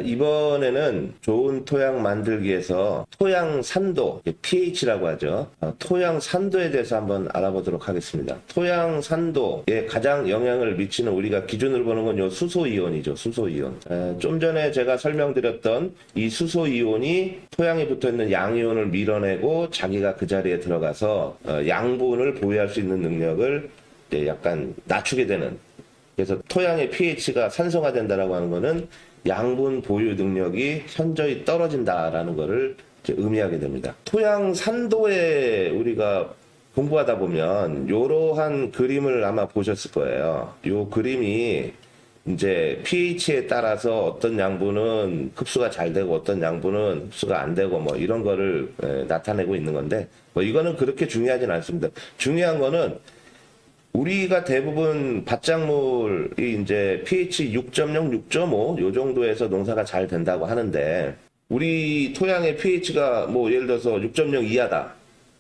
이번에는 좋은 토양 만들기 위해서 토양 산도, pH라고 하죠. 토양 산도에 대해서 한번 알아보도록 하겠습니다. 토양 산도에 가장 영향을 미치는 우리가 기준으로 보는 건 요 수소이온이죠. 수소이온. 좀 전에 제가 설명드렸던 이 수소이온이 토양에 붙어있는 양이온을 밀어내고 자기가 그 자리에 들어가서 양분을 보유할 수 있는 능력을 약간 낮추게 되는, 그래서 토양의 pH가 산성화된다라고 하는 거는 양분 보유 능력이 현저히 떨어진다라는 것을 의미하게 됩니다. 토양 산도에 우리가 공부하다 보면 이러한 그림을 아마 보셨을 거예요. 이 그림이 이제 pH에 따라서 어떤 양분은 흡수가 잘 되고 어떤 양분은 흡수가 안 되고 뭐 이런 거를 나타내고 있는 건데, 뭐 이거는 그렇게 중요하진 않습니다. 중요한 거는 우리가 대부분 밭작물이 이제 pH 6.0, 6.5 요 정도에서 농사가 잘 된다고 하는데, 우리 토양의 pH가 뭐 예를 들어서 6.0 이하다.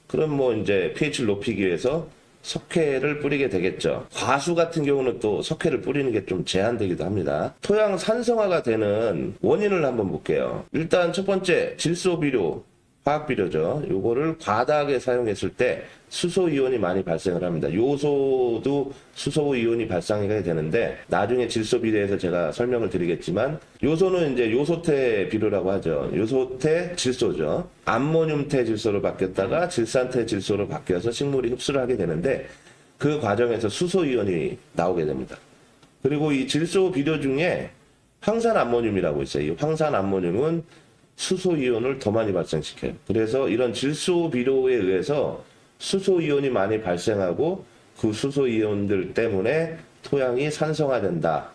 그럼 뭐 이제 pH를 높이기 위해서 석회를 뿌리게 되겠죠. 과수 같은 경우는 또 석회를 뿌리는 게 좀 제한되기도 합니다. 토양 산성화가 되는 원인을 한번 볼게요. 일단 첫 번째, 질소비료, 화학비료죠. 요거를 과다하게 사용했을 때 수소이온이 많이 발생을 합니다. 요소도 수소이온이 발생하게 되는데, 나중에 질소비료에서 제가 설명을 드리겠지만, 요소는 이제 요소태 비료라고 하죠. 요소태 질소죠. 암모늄태 질소로 바뀌었다가 질산태 질소로 바뀌어서 식물이 흡수를 하게 되는데, 그 과정에서 수소이온이 나오게 됩니다. 그리고 이 질소 비료 중에 황산암모늄이라고 있어요. 이 황산암모늄은 수소이온을 더 많이 발생시켜요. 그래서 이런 질소 비료에 의해서 수소이온이 많이 발생하고 그 수소이온들 때문에 토양이 산성화된다.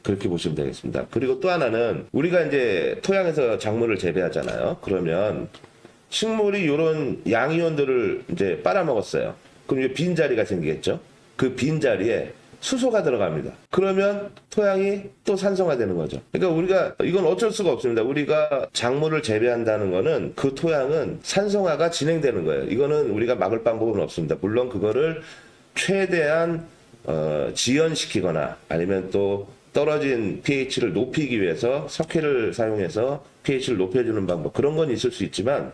그렇게 보시면 되겠습니다. 그리고 또 하나는 우리가 이제 토양에서 작물을 재배하잖아요. 그러면 식물이 이런 양이온들을 이제 빨아먹었어요. 그럼 이제 빈자리가 생기겠죠. 그 빈자리에 수소가 들어갑니다. 그러면 토양이 또 산성화되는 거죠. 그러니까 우리가 이건 어쩔 수가 없습니다. 우리가 작물을 재배한다는 거는 그 토양은 산성화가 진행되는 거예요. 이거는 우리가 막을 방법은 없습니다. 물론 그거를 최대한 지연시키거나 아니면 또 떨어진 pH를 높이기 위해서 석회를 사용해서 pH를 높여주는 방법, 그런 건 있을 수 있지만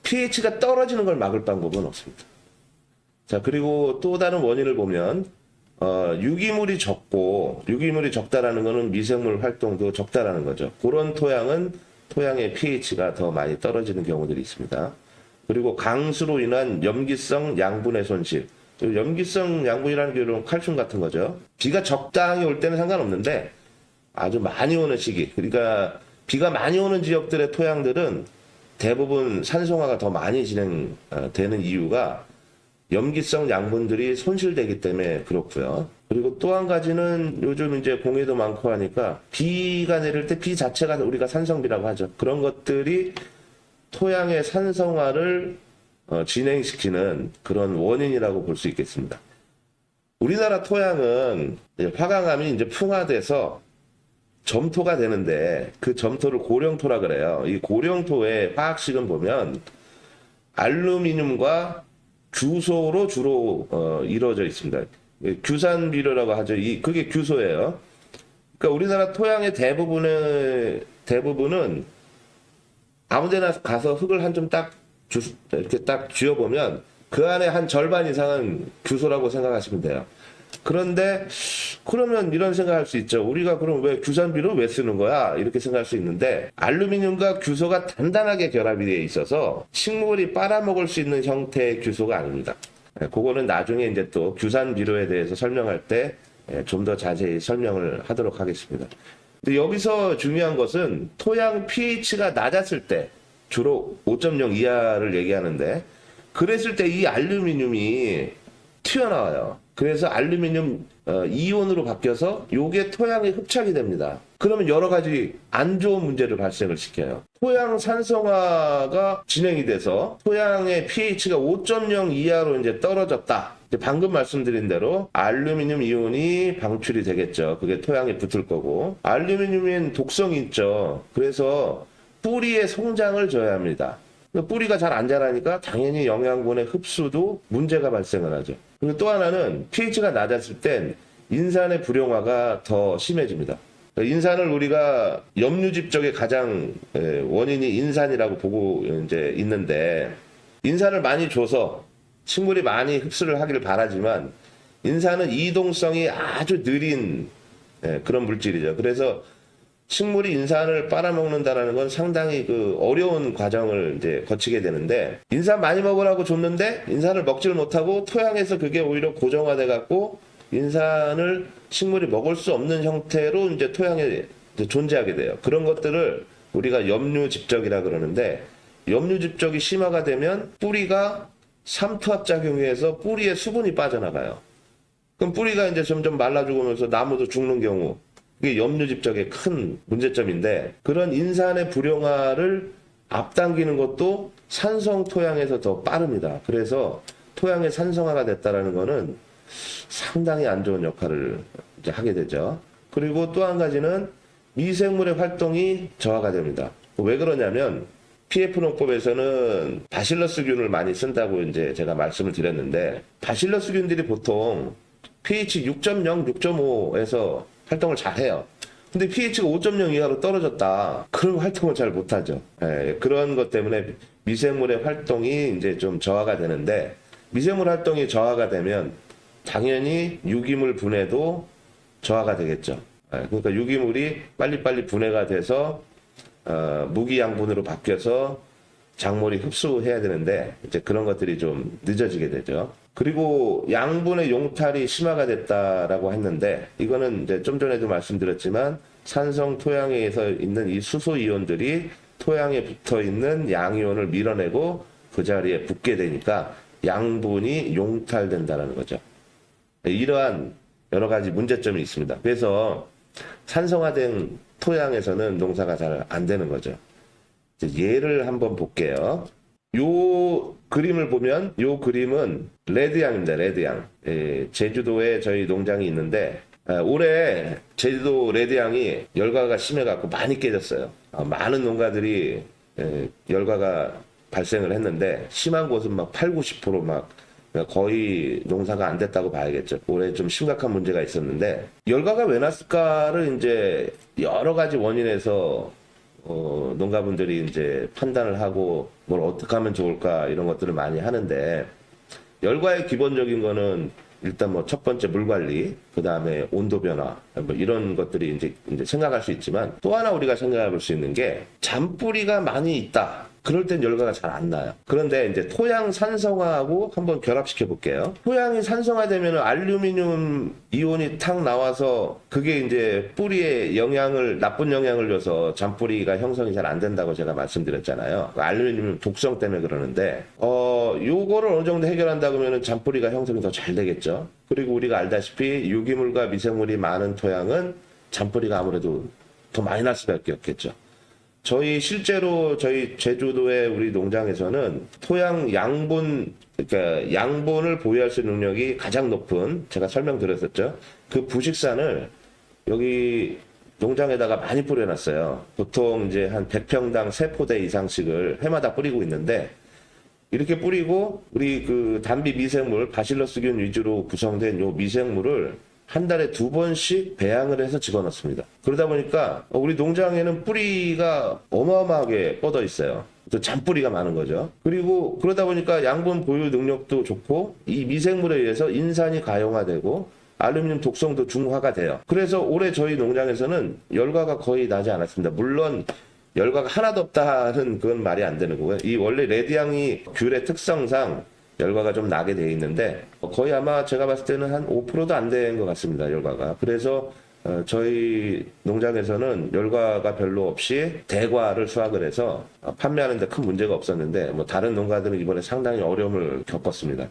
pH가 떨어지는 걸 막을 방법은 없습니다. 자, 그리고 또 다른 원인을 보면 유기물이 적고, 유기물이 적다라는 것은 미생물 활동도 적다라는 거죠. 그런 토양은 토양의 pH가 더 많이 떨어지는 경우들이 있습니다. 그리고 강수로 인한 염기성 양분의 손실. 염기성 양분이라는 게 칼슘 같은 거죠. 비가 적당히 올 때는 상관없는데 아주 많이 오는 시기, 그러니까 비가 많이 오는 지역들의 토양들은 대부분 산성화가 더 많이 진행되는 이유가 염기성 양분들이 손실되기 때문에 그렇고요. 그리고 또 한 가지는 요즘 이제 공해도 많고 하니까 비가 내릴 때 비 자체가 우리가 산성비라고 하죠. 그런 것들이 토양의 산성화를 진행시키는 그런 원인이라고 볼 수 있겠습니다. 우리나라 토양은 화강암이 이제 풍화돼서 점토가 되는데, 그 점토를 고령토라 그래요. 이 고령토의 화학식은 보면 알루미늄과 규소로 주로 이루어져 있습니다. 규산 비료라고 하죠. 그게 규소예요. 그러니까 우리나라 토양의 대부분은 아무데나 가서 흙을 한 좀 이렇게 딱 쥐어보면 그 안에 한 절반 이상은 규소라고 생각하시면 돼요. 그런데 그러면 이런 생각할 수 있죠. 우리가 그럼 왜 규산비료 왜 쓰는 거야? 이렇게 생각할 수 있는데, 알루미늄과 규소가 단단하게 결합이 되어 있어서 식물이 빨아먹을 수 있는 형태의 규소가 아닙니다. 그거는 나중에 이제 또 규산비료에 대해서 설명할 때 좀 더 자세히 설명을 하도록 하겠습니다. 근데 여기서 중요한 것은 토양 pH가 낮았을 때, 주로 5.0 이하를 얘기하는데, 그랬을 때 이 알루미늄이 튀어나와요. 그래서 알루미늄 이온으로 바뀌어서 요게 토양에 흡착이 됩니다. 그러면 여러 가지 안 좋은 문제를 발생을 시켜요. 토양 산성화가 진행이 돼서 토양의 pH가 5.0 이하로 이제 떨어졌다. 이제 방금 말씀드린 대로 알루미늄 이온이 방출이 되겠죠. 그게 토양에 붙을 거고, 알루미늄엔 독성이 있죠. 그래서 뿌리의 성장을 저해합니다. 뿌리가 잘 안 자라니까 당연히 영양분의 흡수도 문제가 발생을 하죠. 그리고 또 하나는 pH가 낮았을 땐 인산의 불용화가 더 심해집니다. 인산을 우리가 염류집적의 가장 원인이 인산이라고 보고 이제 있는데, 인산을 많이 줘서 식물이 많이 흡수를 하기를 바라지만 인산은 이동성이 아주 느린 그런 물질이죠. 그래서 식물이 인산을 빨아먹는다라는 건 상당히 그 어려운 과정을 이제 거치게 되는데, 인산 많이 먹으라고 줬는데 인산을 먹지를 못하고 토양에서 그게 오히려 고정화돼 갖고 인산을 식물이 먹을 수 없는 형태로 이제 토양에 이제 존재하게 돼요. 그런 것들을 우리가 염류집적이라 그러는데, 염류집적이 심화가 되면 뿌리가 삼투압작용에 의해서 뿌리에 수분이 빠져나가요. 그럼 뿌리가 이제 점점 말라 죽으면서 나무도 죽는 경우, 이게 염류집적의 큰 문제점인데, 그런 인산의 불용화를 앞당기는 것도 산성 토양에서 더 빠릅니다. 그래서 토양의 산성화가 됐다라는 거는 상당히 안 좋은 역할을 이제 하게 되죠. 그리고 또 한 가지는 미생물의 활동이 저하가 됩니다. 왜 그러냐면 PF농법에서는 바실러스균을 많이 쓴다고 이제 제가 말씀을 드렸는데, 바실러스균들이 보통 pH 6.0, 6.5에서 활동을 잘 해요. 근데 pH가 5.0 이하로 떨어졌다. 그럼 활동을 잘 못하죠. 그런 것 때문에 미생물의 활동이 이제 좀 저하가 되는데, 미생물 활동이 저하가 되면 당연히 유기물 분해도 저하가 되겠죠. 그러니까 유기물이 빨리빨리 분해가 돼서 무기양분으로 바뀌어서 작물이 흡수해야 되는데 이제 그런 것들이 좀 늦어지게 되죠. 그리고 양분의 용탈이 심화가 됐다라고 했는데, 이거는 이제 좀 전에도 말씀드렸지만 산성 토양에서 있는 이 수소 이온들이 토양에 붙어 있는 양이온을 밀어내고 그 자리에 붙게 되니까 양분이 용탈된다라는 거죠. 이러한 여러 가지 문제점이 있습니다. 그래서 산성화된 토양에서는 농사가 잘 안 되는 거죠. 예를 한번 볼게요. 요 그림을 보면, 요 그림은 레드양입니다. 레드양. 제주도에 저희 농장이 있는데 올해 제주도 레드양이 열과가 심해갖고 많이 깨졌어요. 많은 농가들이 열과가 발생을 했는데, 심한 곳은 막 8, 90% 거의 농사가 안 됐다고 봐야겠죠. 올해 좀 심각한 문제가 있었는데, 열과가 왜 났을까를 이제 여러 가지 원인에서 농가분들이 이제 판단을 하고 뭘 어떻게 하면 좋을까 이런 것들을 많이 하는데, 열과의 기본적인 거는 일단 뭐 첫 번째 물 관리, 그 다음에 온도 변화, 뭐 이런 것들이 이제 생각할 수 있지만, 또 하나 우리가 생각해 볼 수 있는 게 잔뿌리가 많이 있다. 그럴 땐 열과가 잘 안 나요. 그런데 이제 토양 산성화하고 한번 결합시켜 볼게요. 토양이 산성화되면 알루미늄 이온이 탁 나와서 그게 이제 뿌리에 나쁜 영향을 줘서 잔뿌리가 형성이 잘 안 된다고 제가 말씀드렸잖아요. 알루미늄 독성 때문에 그러는데, 요거를 어느 정도 해결한다 그러면 잔뿌리가 형성이 더 잘 되겠죠. 그리고 우리가 알다시피 유기물과 미생물이 많은 토양은 잔뿌리가 아무래도 더 많이 날 수밖에 없겠죠. 실제로 저희 제주도의 우리 농장에서는 토양 그러니까 양분을 보유할 수 있는 능력이 가장 높은, 제가 설명드렸었죠. 그 부식산을 여기 농장에다가 많이 뿌려놨어요. 보통 이제 한 100평당 3포대 이상씩을 해마다 뿌리고 있는데, 이렇게 뿌리고 우리 그 단비 미생물, 바실러스균 위주로 구성된 요 미생물을 한 달에 2번씩 배양을 해서 집어넣습니다. 그러다 보니까 우리 농장에는 뿌리가 어마어마하게 뻗어 있어요. 또 잔뿌리가 많은 거죠. 그리고 그러다 보니까 양분 보유 능력도 좋고, 이 미생물에 의해서 인산이 가용화되고 알루미늄 독성도 중화가 돼요. 그래서 올해 저희 농장에서는 열과가 거의 나지 않았습니다. 물론 열과가 하나도 없다는 그건 말이 안 되는 거고요. 이 원래 레드향이 귤의 특성상 열과가 좀 나게 돼 있는데, 거의 아마 제가 봤을 때는 한 5%도 안 된 것 같습니다, 열과가. 그래서 저희 농장에서는 열과가 별로 없이 대과를 수확을 해서 판매하는 데 큰 문제가 없었는데, 뭐 다른 농가들은 이번에 상당히 어려움을 겪었습니다.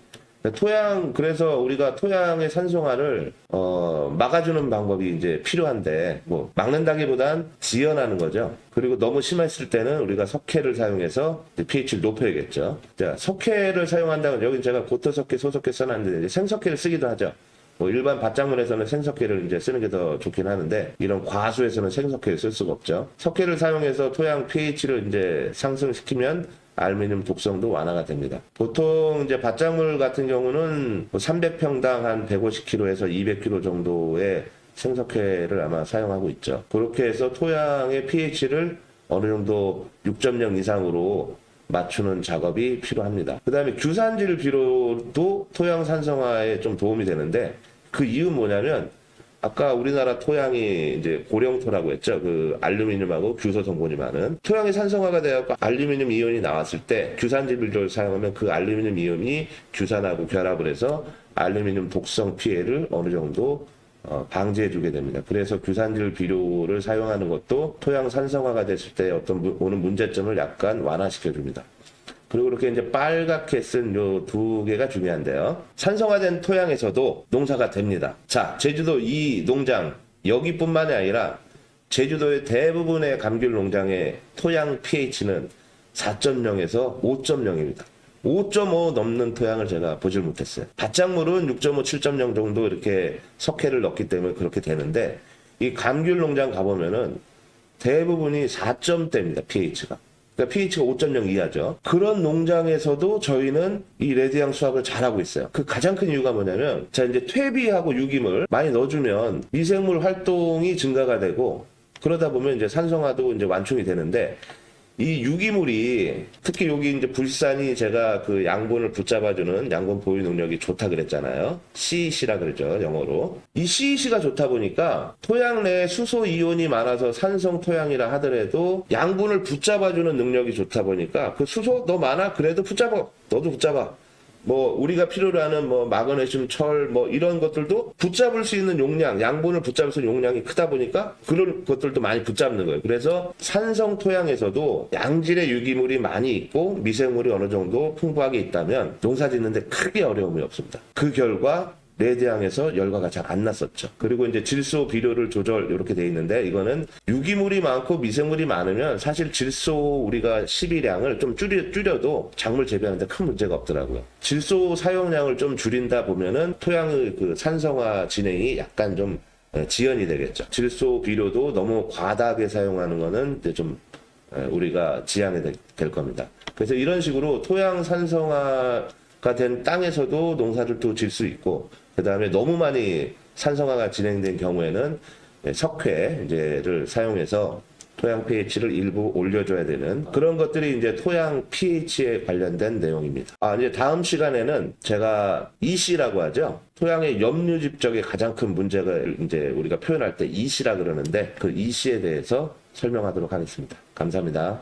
그래서 우리가 토양의 산성화를 막아주는 방법이 이제 필요한데, 뭐 막는다기보단 지연하는 거죠. 그리고 너무 심했을 때는 우리가 석회를 사용해서 pH를 높여야겠죠. 자, 석회를 사용한다면, 여기 제가 고토석회, 소석회 써놨는데 생석회를 쓰기도 하죠. 뭐 일반 밭작물에서는 생석회를 이제 쓰는 게 더 좋긴 하는데, 이런 과수에서는 생석회를 쓸 수가 없죠. 석회를 사용해서 토양 pH를 이제 상승시키면 알루미늄 독성도 완화가 됩니다. 보통 이제 밭작물 같은 경우는 300평당 한 150kg에서 200kg 정도의 생석회를 아마 사용하고 있죠. 그렇게 해서 토양의 pH를 어느 정도 6.0 이상으로 맞추는 작업이 필요합니다. 그 다음에 규산질 비료도 토양 산성화에 좀 도움이 되는데, 그 이유는 뭐냐면 아까 우리나라 토양이 이제 고령토라고 했죠. 그 알루미늄하고 규소 성분이 많은 토양이 산성화가 되어서 알루미늄 이온이 나왔을 때 규산질 비료를 사용하면 그 알루미늄 이온이 규산하고 결합을 해서 알루미늄 독성 피해를 어느 정도 방지해 주게 됩니다. 그래서 규산질 비료를 사용하는 것도 토양 산성화가 됐을 때 어떤 오는 문제점을 약간 완화시켜 줍니다. 그리고 이렇게 이제 빨갛게 쓴 요 두 개가 중요한데요. 산성화된 토양에서도 농사가 됩니다. 자, 제주도 이 농장, 여기뿐만이 아니라 제주도의 대부분의 감귤 농장의 토양 pH는 4.0에서 5.0입니다. 5.5 넘는 토양을 제가 보질 못했어요. 밭작물은 6.5, 7.0 정도 이렇게 석회를 넣기 때문에 그렇게 되는데, 이 감귤 농장 가보면은 대부분이 4점대입니다, pH가. 그러니까 pH가 5.0 이하죠. 그런 농장에서도 저희는 이 레드향 수확을 잘하고 있어요. 그 가장 큰 이유가 뭐냐면, 자, 이제 퇴비하고 유기물 많이 넣어주면 미생물 활동이 증가가 되고, 그러다 보면 이제 산성화도 이제 완충이 되는데, 이 유기물이 특히 여기 이제 불산이 제가 그 양분을 붙잡아주는 양분 보유 능력이 좋다 그랬잖아요. CEC라 그러죠, 영어로. 이 CEC가 좋다 보니까 토양 내에 수소 이온이 많아서 산성 토양이라 하더라도 양분을 붙잡아주는 능력이 좋다 보니까 그 수소 너 많아? 그래도 붙잡아. 너도 붙잡아. 뭐 우리가 필요로 하는 뭐 마그네슘, 철 뭐 이런 것들도 붙잡을 수 있는 용량, 양분을 붙잡을 수 있는 용량이 크다 보니까 그런 것들도 많이 붙잡는 거예요. 그래서 산성 토양에서도 양질의 유기물이 많이 있고 미생물이 어느 정도 풍부하게 있다면 농사 짓는데 크게 어려움이 없습니다. 그 결과 레드향에서 열과가 잘 안 났었죠. 그리고 이제 질소 비료를 조절 이렇게 돼 있는데, 이거는 유기물이 많고 미생물이 많으면 사실 질소 우리가 시비량을 좀 줄여도 작물 재배하는데 큰 문제가 없더라고요. 질소 사용량을 좀 줄인다 보면은 토양의 그 산성화 진행이 약간 좀 지연이 되겠죠. 질소 비료도 너무 과다하게 사용하는 거는 이제 좀 우리가 지양이 될 겁니다. 그래서 이런 식으로 토양 산성화가 된 땅에서도 농사를 또 질 수 있고, 그 다음에 너무 많이 산성화가 진행된 경우에는 석회를 사용해서 토양 pH를 일부 올려줘야 되는 그런 것들이 이제 토양 pH에 관련된 내용입니다. 이제 다음 시간에는 제가 EC라고 하죠. 토양의 염류집적의 가장 큰 문제가 이제 우리가 표현할 때 EC라 그러는데, 그 EC에 대해서 설명하도록 하겠습니다. 감사합니다.